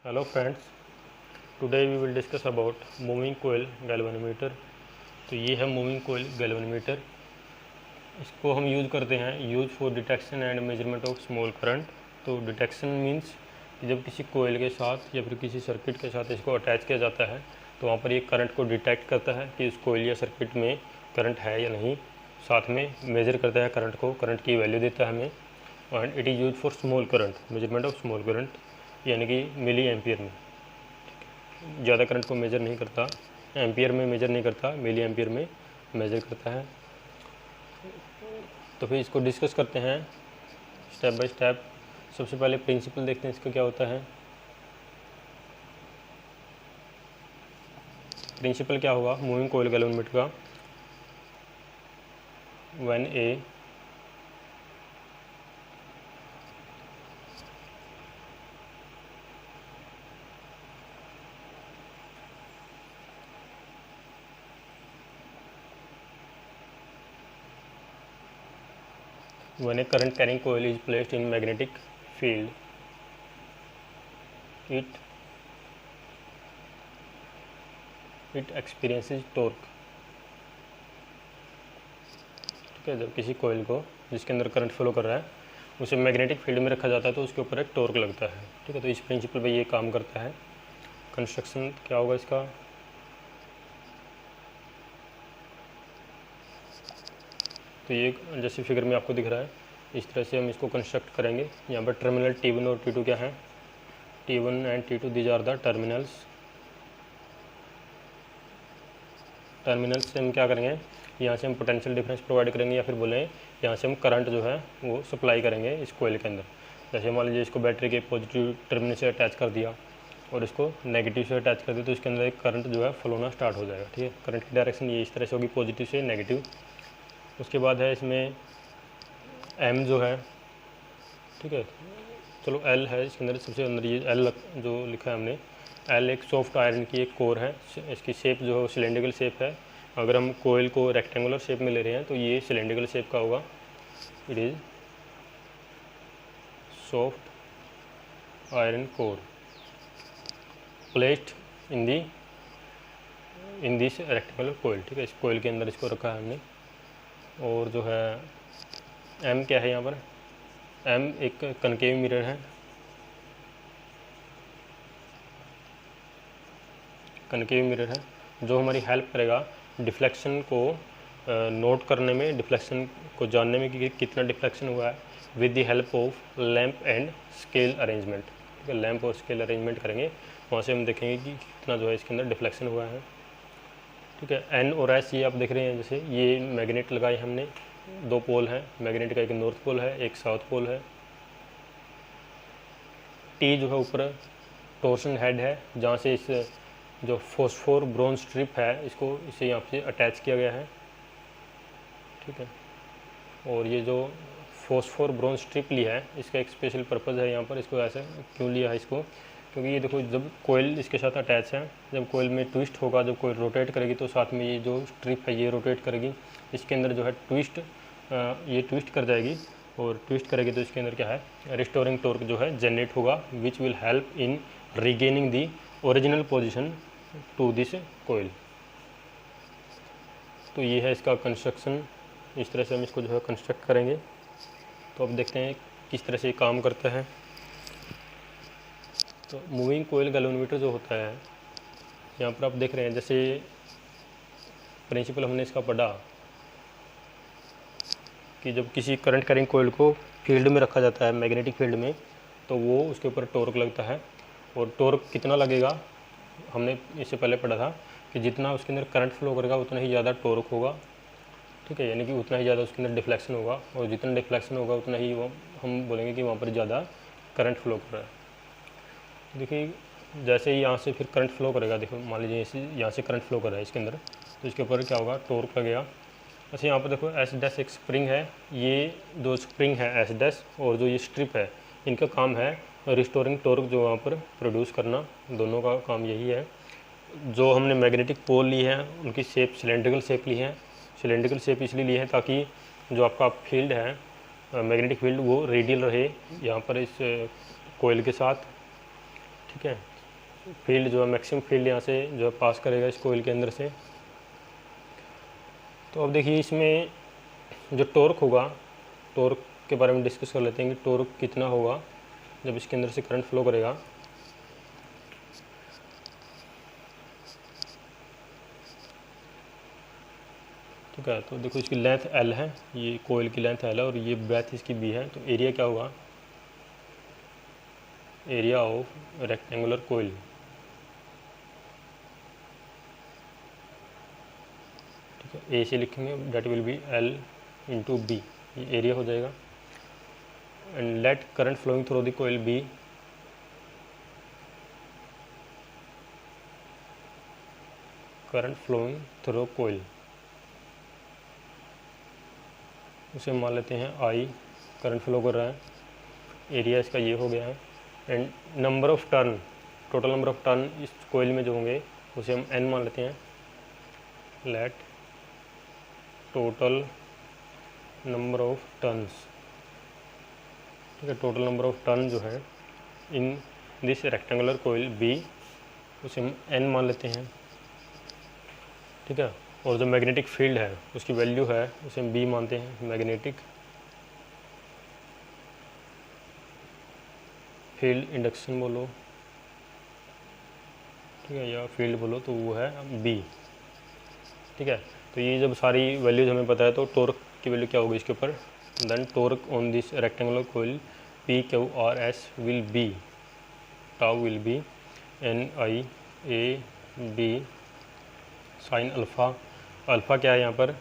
Hello friends, today we will discuss about moving coil galvanometer. तो ये है moving coil galvanometer. इसको हम यूज़ करते हैं for detection and measurement of small current. तो डिटेक्शन मींस जब किसी कोयल के साथ या फिर किसी सर्किट के साथ इसको अटैच किया जाता है तो वहाँ पर ये करंट को डिटेक्ट करता है कि उस कोयल या सर्किट में करंट है या नहीं। साथ में मेजर करता है करंट को, करंट की वैल्यू देता है हमें। And it is use for small current, measurement of small current, यानी कि मिली एम्पियर में। ज़्यादा करंट को मेजर नहीं करता, एम्पियर में मेजर नहीं करता, मिली एम्पियर में मेजर करता है। तो फिर इसको डिस्कस करते हैं स्टेप बाय स्टेप। सबसे पहले प्रिंसिपल देखते हैं इसका क्या होता है। प्रिंसिपल क्या होगा मूविंग कोयल गैल्वेनोमीटर का। When a current carrying coil is placed in magnetic field, it experiences torque। ठीक है, जब किसी कोयल को जिसके अंदर करंट फ्लो कर रहा है उसे मैग्नेटिक फील्ड में रखा जाता है तो उसके ऊपर एक टॉर्क लगता है। ठीक है, तो इस प्रिंसिपल पे ये काम करता है। कंस्ट्रक्शन क्या होगा इसका। तो ये जैसे फिगर में आपको दिख रहा है इस तरह से हम इसको कंस्ट्रक्ट करेंगे। यहाँ पर टर्मिनल T1 और T2 क्या है, T1 and T2 these are the terminals. Terminals से हम क्या करेंगे, यहाँ से हम पोटेंशियल डिफरेंस प्रोवाइड करेंगे या फिर बोलें यहाँ से हम करंट जो है वो सप्लाई करेंगे इस कोयल के अंदर। जैसे मान लीजिए इसको बैटरी के पॉजिटिव टर्मिनल से अटैच कर दिया और इसको नेगेटिव से अटैच कर दिया तो इसके अंदर एक करंट जो है फ्लो होना स्टार्ट हो जाएगा। ठीक है, करंट की डायरेक्शन ये इस तरह से होगी, पॉजिटिव से नेगेटिव। उसके बाद है इसमें M जो है, ठीक है, चलो L है इसके अंदर, सबसे अंदर ये L जो लिखा है हमने, L एक सॉफ्ट आयरन की एक कोर है। इसकी शेप जो है सिलेंड्रिकल शेप है। अगर हम कोयल को रेक्टेंगुलर शेप में ले रहे हैं तो ये सिलेंड्रिकल शेप का होगा। It is soft iron core placed in this rectangular coil. ठीक है, इस कोयल के अंदर इसको रखा है हमने। और जो है M क्या है यहाँ पर, M एक कनकेव मिरर है। कनकेव मिरर है जो हमारी हेल्प करेगा डिफ्लेक्शन को नोट करने में, डिफ्लेक्शन को जानने में कि कितना डिफ्लेक्शन हुआ है with the help of lamp and scale arrangement. ठीक है, लैंप और स्केल अरेंजमेंट करेंगे, वहाँ से हम देखेंगे कि कितना जो है इसके अंदर डिफ्लेक्शन हुआ है। ठीक है, N और S ये आप देख रहे हैं, जैसे ये मैग्नेट लगाए हमने, दो पोल हैं मैग्नेट का, एक नॉर्थ पोल है एक साउथ पोल है। T जो है ऊपर टॉर्सन हेड है जहाँ से इस जो फॉस्फोर ब्रोंज स्ट्रिप है इसको इसे यहाँ से अटैच किया गया है। ठीक है, और ये जो फॉस्फोर ब्रोंज स्ट्रिप लिया है इसका एक स्पेशल पर्पज़ है। यहाँ पर इसको ऐसा क्यों लिया है इसको, क्योंकि ये देखो जब कोयल इसके साथ अटैच है, जब कोयल में ट्विस्ट होगा, जब कोयल रोटेट करेगी तो साथ में ये जो स्ट्रिप है ये रोटेट करेगी। इसके अंदर जो है ये ट्विस्ट कर जाएगी और ट्विस्ट करेगी तो इसके अंदर क्या है रिस्टोरिंग टॉर्क जो है जनरेट होगा, which will help in regaining the original position to this coil. तो ये है इसका कंस्ट्रक्शन, इस तरह से हम इसको जो है कंस्ट्रक्ट करेंगे। तो अब देखते हैं किस तरह से ये काम करता है। तो मूविंग कोयल गैल्वेनोमीटर जो होता है, यहाँ पर आप देख रहे हैं जैसे प्रिंसिपल हमने इसका पढ़ा कि जब किसी करंट कैरिंग कोयल को फील्ड में रखा जाता है मैग्नेटिक फील्ड में तो वो उसके ऊपर टॉर्क लगता है। और टॉर्क कितना लगेगा, हमने इससे पहले पढ़ा था कि जितना उसके अंदर करंट फ्लो करेगा उतना ही ज़्यादा टॉर्क होगा। ठीक है, यानी कि उतना ही ज़्यादा उसके अंदर डिफ्लेक्शन होगा, और जितना डिफ्लेक्शन होगा उतना ही वो हम बोलेंगे कि वहाँ पर ज़्यादा करंट फ्लो कर रहा है। देखिए जैसे ही यहाँ से फिर करंट फ्लो करेगा, देखो मान लीजिए यहाँ से करंट फ्लो कर रहा है इसके अंदर, तो इसके ऊपर क्या होगा टॉर्क लगेगा। अच्छा यहाँ पर देखो S' एक स्प्रिंग है, ये दो स्प्रिंग है S' और जो ये स्ट्रिप है इनका काम है रिस्टोरिंग टॉर्क जो वहाँ पर प्रोड्यूस करना, दोनों का काम यही है। जो हमने मैग्नेटिक पोल ली है उनकी शेप सिलेंड्रिकल शेप ली है। सिलेंड्रिकल शेप इसलिए ली है ताकि जो आपका फील्ड है मैग्नेटिक फील्ड वो रेडियल रहे यहाँ पर इस कोयल के साथ। ठीक है, फील्ड जो है मैक्सिमम फील्ड यहाँ से जो है पास करेगा इस कोयल के अंदर से। तो अब देखिए इसमें जो टॉर्क होगा, टॉर्क के बारे में डिस्कस कर लेते हैं कि टॉर्क कितना होगा जब इसके अंदर से करंट फ्लो करेगा। ठीक है, तो देखो इसकी लेंथ L है, ये कोयल की लेंथ L है और ये ब्रेथ इसकी B है। तो एरिया क्या होगा, एरिया ऑफ रेक्टेंगुलर कोयल। ठीक है, ए से लिखेंगे, that will be L into B, ये एरिया हो जाएगा। And let current flowing through the coil B, current flowing through coil, उसे मान लेते हैं I, करंट फ्लो कर रहा है, एरिया इसका ये हो गया है। And number of turn, total number of turn इस कोयल में जो होंगे उसे हम N मान लेते हैं। Let total number of turns, ठीक है, टोटल नंबर ऑफ टर्न जो है in this rectangular coil B, उसे हम N मान लेते हैं। ठीक है, और जो मैग्नेटिक फील्ड है उसकी वैल्यू है उसे हम B मानते हैं। मैग्नेटिक फील्ड इंडक्शन बोलो, ठीक है, या फील्ड बोलो, तो वो है B। ठीक है, तो ये जब सारी वैल्यूज हमें पता है तो टॉर्क की वैल्यू क्या होगी इसके ऊपर, then torque on this rectangular coil PQRS will be, tau will be NIAB sine alpha. Alpha क्या है यहाँ पर,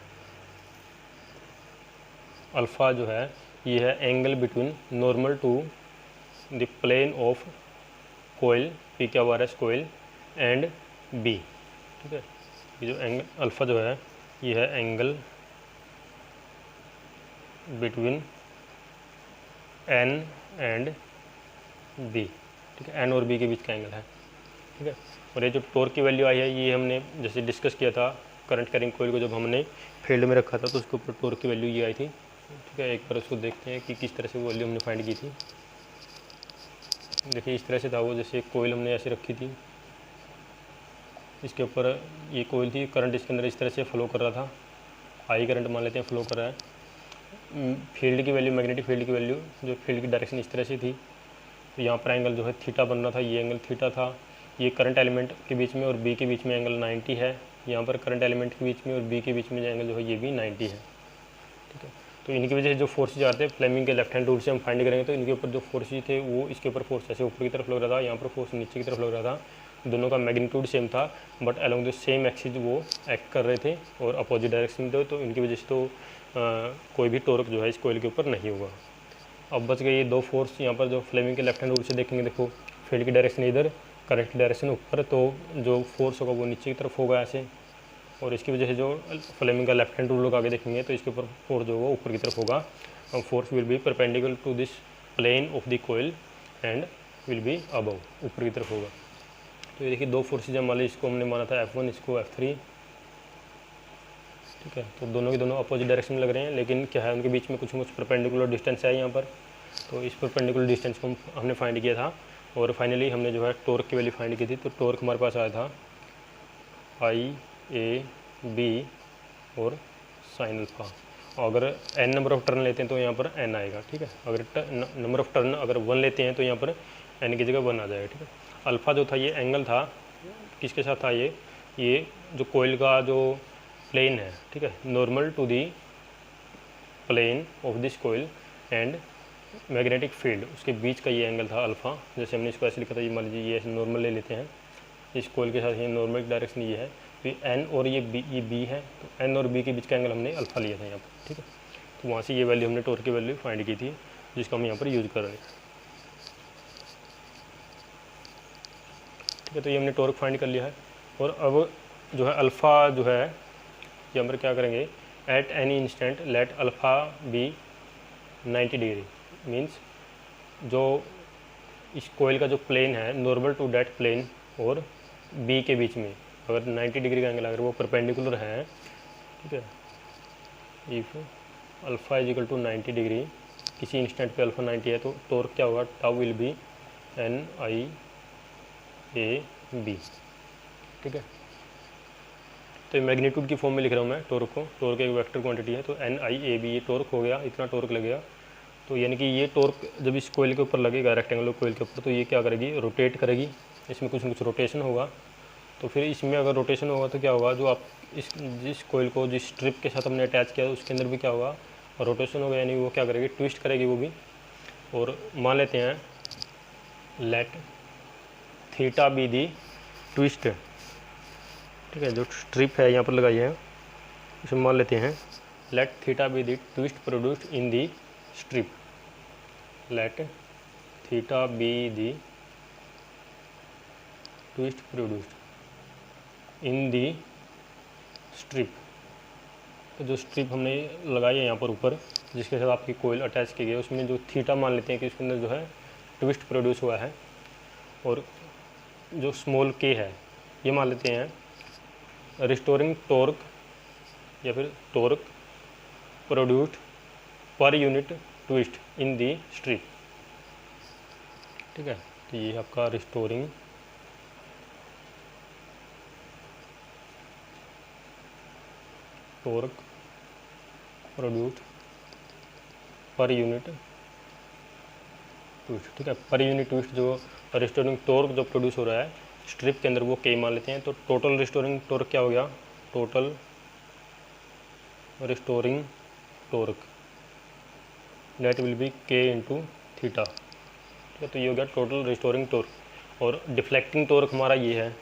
अल्फ़ा जो है ये है angle between normal to the plane of coil PQRS coil and B। ठीक है, ये जो एंगल अल्फ़ा जो है ये है angle between N and B। ठीक है, N और B के बीच का एंगल है। ठीक है, और ये जो टॉर्क की वैल्यू आई है ये हमने जैसे डिस्कस किया था करंट कैरिंग कोयल को जब हमने फील्ड में रखा था तो उसके ऊपर टॉर्क की वैल्यू ये आई थी। ठीक है, एक बार उसको देखते हैं कि किस तरह से वो वैल्यू हमने फाइंड की थी। देखिए इस तरह से था वो, जैसे कोयल हमने ऐसे रखी थी, इसके ऊपर ये कोयल थी, करंट इसके अंदर इस तरह से फ्लो कर रहा था, आई करंट मान लेते हैं फ्लो कर रहा है। फील्ड की वैल्यू, मैग्नेटिक फील्ड की वैल्यू जो फील्ड की डायरेक्शन इस तरह से थी, तो यहाँ पर एंगल जो है थीटा बन रहा था, ये एंगल थीटा था। ये करंट एलिमेंट के बीच में और B के बीच में एंगल 90 है, यहाँ पर करंट एलिमेंट के बीच में और B के बीच में जो एंगल जो है ये भी 90 है। ठीक है, तो इनकी वजह से जो फोर्सेज आते हैं फ्लेमिंग के लेफ्ट हैंड रूल से हम फाइंड करेंगे, तो इनके ऊपर जो फोर्सेज थे वो इसके ऊपर फोर्स ऐसे ऊपर की तरफ लग रहा था, यहाँ पर फोर्स नीचे की तरफ लग रहा था। दोनों का मैग्नीट्यूड सेम था but along the same axis वो एक्ट कर रहे थे और अपोजिट डायरेक्शन में थे, तो इनकी वजह से तो कोई भी टॉर्क जो है इस कोयल के ऊपर नहीं होगा। अब बच गए ये दो फोर्स, यहाँ पर जो फ्लेमिंग के लेफ्ट हैंड रूल से देखेंगे, देखो फील्ड की डायरेक्शन इधर, करंट की डायरेक्शन ऊपर, तो जो फोर्स होगा वो नीचे की तरफ होगा ऐसे, और इसकी वजह से जो फ्लेमिंग का लेफ्ट हैंड रूल लोग आगे देखेंगे तो इसके ऊपर फोर्स जो होगा ऊपर की तरफ होगा। Force will be perpendicular to this plane of the coil and will be above, ऊपर की तरफ होगा। तो ये देखिए दो फोर्सेज मान लीजिए, इसको हमने माना था F1, इसको F3। ठीक है, तो दोनों के दोनों अपोजिट डायरेक्शन में लग रहे हैं, लेकिन क्या है उनके बीच में कुछ परपेंडिकुलर डिस्टेंस है यहाँ पर, तो इस परपेंडिकुलर डिस्टेंस को हमने फाइंड किया था और फाइनली हमने जो है टॉर्क की वैल्यू फाइंड की थी। तो टॉर्क हमारे पास आया था IAB और साइन अल्फा। अगर n नंबर ऑफ टर्न लेते हैं तो यहाँ पर n आएगा। ठीक है, अगर नंबर ऑफ टर्न अगर 1 लेते हैं तो यहाँ पर n की जगह 1 आ जाएगा। ठीक है, अल्फ़ा जो था ये एंगल था, किसके साथ था, ये जो कोयल का जो प्लेन है, ठीक है, normal to the plane of this coil and magnetic field, उसके बीच का ये एंगल था अल्फ़ा। जैसे हमने इसको ऐसे लिखा था, ये मान लीजिए ये ऐसे नॉर्मल ले लेते हैं, इस कोयल के साथ ये नॉर्मल डायरेक्शन ये है, तो ये N और ये B है, तो N और B के बीच का एंगल हमने अल्फ़ा लिया था यहाँ पर। ठीक है, तो वहाँ से ये वैल्यू हमने टॉर्क की वैल्यू फाइंड की थी जिसको हम यहाँ पर यूज़ कर रहे हैं। ठीक है, तो ये हमने टॉर्क फाइंड कर लिया है और अब जो है अल्फ़ा जो है ये हम क्या करेंगे, at any instant let alpha be 90 degree, means जो इस कोयल का जो प्लेन है नॉर्मल टू डेट प्लेन और B के बीच में अगर 90 डिग्री का एंगल अगर वो परपेंडिकुलर है, ठीक है, if alpha is equal to 90 degree, किसी इंस्टेंट पे अल्फ़ा 90 है, तो टॉर्क क्या होगा, tau will be NI A B, ठीक है। तो ये मैग्नीट्यूड की फॉर्म में लिख रहा हूँ मैं टॉर्क को। टॉर्क एक वेक्टर क्वांटिटी है, तो एन आई ए बी, ये टॉर्क हो गया, इतना टॉर्क लगेगा। तो यानी कि ये टॉर्क जब इस कोयल के ऊपर लगेगा, रेक्टेंगुलर कोयल के ऊपर, तो ये क्या करेगी, रोटेट करेगी, इसमें कुछ न कुछ रोटेशन होगा। तो फिर इसमें अगर रोटेशन होगा तो क्या होगा, जो आप इस जिस कोयल को जिस स्ट्रिप के साथ हमने अटैच किया उसके अंदर भी क्या होगा, रोटेशन होगा, यानी वो क्या करेगी, ट्विस्ट करेगी वो भी। और मान लेते हैं let theta be the twist, ठीक है, जो स्ट्रिप है यहाँ पर लगाई है इसे मान लेते हैं let theta be the twist produced in the strip, let theta be the twist produced in the strip. तो जो स्ट्रिप हमने लगाई है यहाँ पर ऊपर, जिसके साथ आपकी कोयल अटैच की गई है, उसमें जो थीटा मान लेते हैं कि उसके अंदर जो है ट्विस्ट प्रोड्यूस हुआ है, और जो स्मॉल के है ये मान लेते हैं रिस्टोरिंग टॉर्क या फिर torque produced per unit twist in the strip, ठीक है। तो ये आपका restoring torque produced per unit twist, ठीक है। पर यूनिट ट्विस्ट जो रिस्टोरिंग टॉर्क जो प्रोड्यूस हो रहा है स्ट्रिप के अंदर वो के मान लेते हैं। तो टोटल रिस्टोरिंग टॉर्क क्या हो गया, total restoring torque that will be के इंटू थीटा, ठीक है। तो ये हो गया टोटल रिस्टोरिंग टॉर्क। और डिफ्लेक्टिंग टॉर्क हमारा ये है,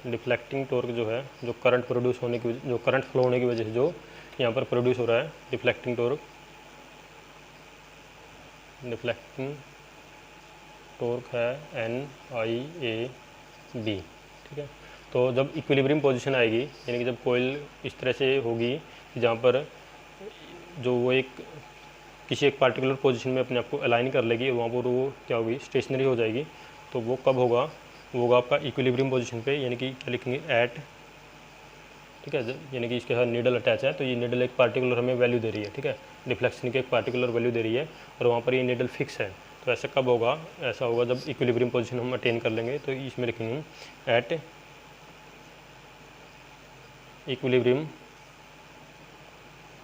डिफ्लेक्टिंग टॉर्क जो है, जो करंट प्रोड्यूस होने की, जो करंट फ्लो होने की वजह से जो यहाँ पर प्रोड्यूस हो रहा है डिफ्लेक्टिंग टॉर्क, डिफ्लेक्टिंग टॉर्क है एन आई ए बी, ठीक है। तो जब इक्विलिब्रियम पोजीशन आएगी, यानी कि जब कोयल इस तरह से होगी कि जहाँ पर जो वो एक किसी एक पार्टिकुलर पोजीशन में अपने आप को अलाइन कर लेगी, वहाँ पर वो क्या होगी, स्टेशनरी हो जाएगी। तो वो कब होगा, वो होगा आपका इक्विलिब्रियम पोजीशन पे, यानी कि क्या लिखेंगे एट, ठीक है। यानी कि इसके साथ नीडल अटैच है, तो ये नीडल एक पार्टिकुलर हमें वैल्यू दे रही है, ठीक है, डिफ्लेक्शन की एक पार्टिकुलर वैल्यू दे रही है, और वहाँ पर ये नीडल फिक्स है। तो ऐसा कब होगा, ऐसा होगा जब इक्विलिब्रियम पोजीशन हम अटेन कर लेंगे। तो इसमें लिखेंगे एट इक्विलिब्रियम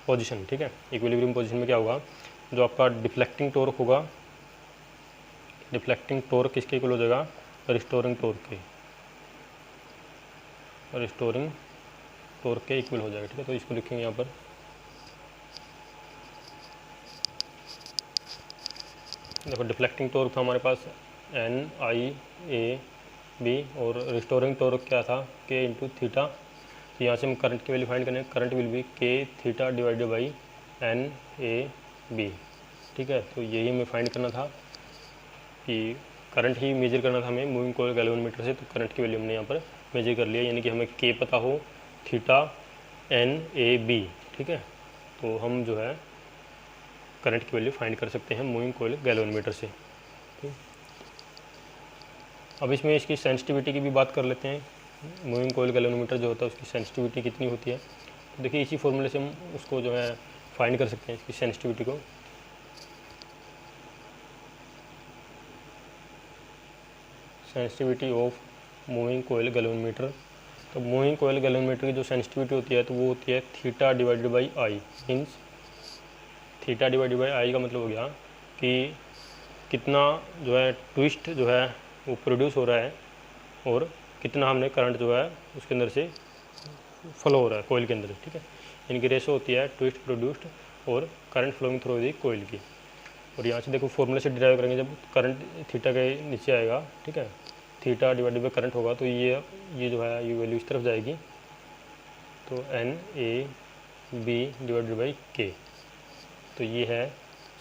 पोजीशन, ठीक है। इक्विलिब्रियम पोजीशन में क्या होगा, जो आपका डिफ्लेक्टिंग टॉर्क होगा, डिफ्लेक्टिंग टॉर्क किसके इक्वल हो जाएगा, रिस्टोरिंग टॉर्क के, रिस्टोरिंग टॉर्क के इक्वल हो जाएगा, ठीक है। तो इसको लिखेंगे यहाँ पर, देखो डिफ्लेक्टिंग टॉर्क था हमारे पास एन आई ए बी, और रिस्टोरिंग टॉर्क क्या था, के इंटू थीटा। तो यहाँ से हम करंट की वैल्यू फाइंड करें, current will be K theta divided by N A B, ठीक है। तो यही हमें फाइंड करना था कि करंट ही मेजर करना था हमें मूविंग कॉइल गैल्वेनोमीटर से। तो करंट की वैल्यू हमने यहाँ पर मेजर कर लिया, यानी कि हमें के पता हो, थीटा एन ए बी, ठीक है। तो हम जो है करंट की वैल्यू फाइंड कर सकते हैं मूविंग कॉइल गैल्वेनोमीटर से, ठीक। अब इसमें इसकी सेंसिटिविटी की भी बात कर लेते हैं। मूविंग कॉइल गैल्वेनोमीटर जो होता है उसकी सेंसिटिविटी कितनी होती है, तो देखिए इसी फॉर्मूले से हम उसको जो है फाइंड कर सकते हैं इसकी सेंसिटिविटी को। Sensitivity of moving coil galvanometer, तो मूविंग कॉइल गैल्वेनोमीटर की जो सेंसिटिविटी होती है तो वो होती है theta divided by I. Means theta divided by I का मतलब हो गया कि कितना जो है ट्विस्ट जो है वो प्रोड्यूस हो रहा है, और कितना हमने करंट जो है उसके अंदर से फ्लो हो रहा है कोयल के अंदर, ठीक है। इनकी रेशो होती है ट्विस्ट प्रोड्यूस्ड और करंट फ्लोइंग थ्रू दी कोयल की। और यहाँ से देखो फॉर्मूले से डिराइव करेंगे, जब करंट थीटा के नीचे आएगा, ठीक है, थीटा डिवाइडेड बाई करंट होगा, तो ये जो है ये वैल्यू इस तरफ जाएगी, तो N A B divided by K. तो ये है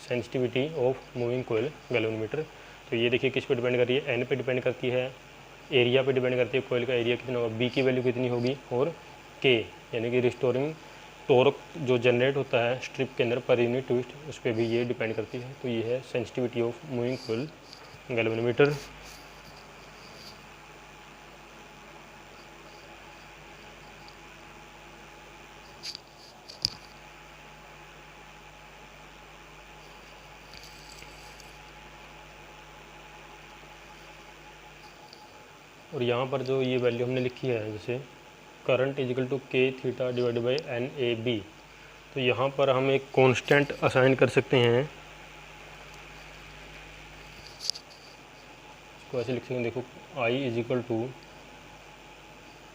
sensitivity of moving coil galvanometer. तो ये देखिए किस पे डिपेंड कर रही है, एन पे डिपेंड करती है, एरिया पे डिपेंड करती है, कोयल का एरिया कितना होगा, बी की वैल्यू कितनी होगी, और के यानी कि रिस्टोरिंग टॉर्क जो जनरेट होता है स्ट्रिप के अंदर पर यूनिट ट्विस्ट, उस पर भी ये डिपेंड करती है। तो ये है sensitivity of moving coil galvanometer. और यहाँ पर जो ये वैल्यू हमने लिखी है, जैसे current is equal to K theta divided by N A B, तो यहाँ पर हम एक कांस्टेंट असाइन कर सकते हैं। इसको ऐसे लिख सकते हैं, देखो आई इजिकल टू,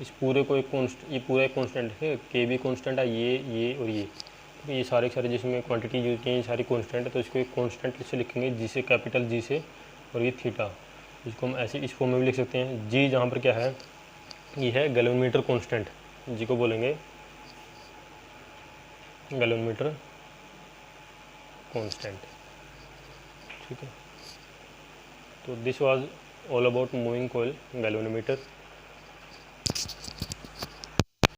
इस पूरे को एक ये पूरा एक कांस्टेंट है, के भी कांस्टेंट है, ये और ये, तो ये सारे जिसमें क्वांटिटी यूज की हैं ये सारी कांस्टेंट है, तो इसको एक कांस्टेंट से लिखेंगे जी से, कैपिटल जी से, और ये थीटा, इसको हम ऐसे इस फॉर्म में भी लिख सकते हैं। जी जहाँ पर क्या है, ये है गैलोमीटर कांस्टेंट, जी को बोलेंगे गैलोमीटर कांस्टेंट, ठीक है। तो this was all about moving coil galvanometer.